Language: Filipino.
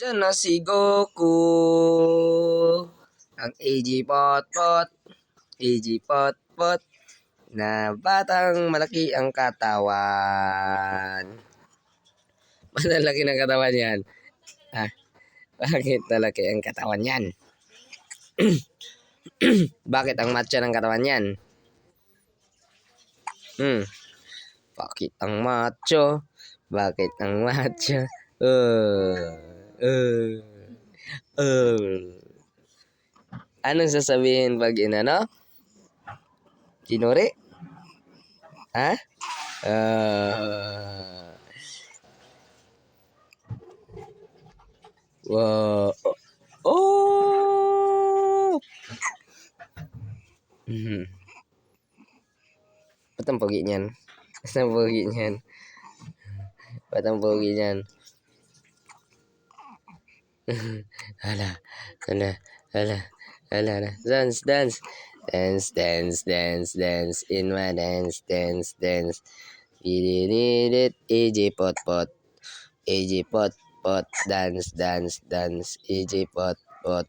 Diyan na si Goku. Ang AG Potpot. AG Potpot. Na batang malaki ang katawan. Malalaki ng katawan yan. Ah, bakit malaki ang katawan yan? Bakit ang macho ng katawan yan? Bakit ang macho? Bakit ang macho? Anong sasabihin pag inano? Kinuri? Ha? Wow. Oh! Ba't ang pogi niyan? Ba't ang pogi niyan? Ba't ang pogi niyan? Hala. Dance. Dance. In my dance. Didididit. AJ Potpot. AJ Potpot. Dance. AJ Potpot.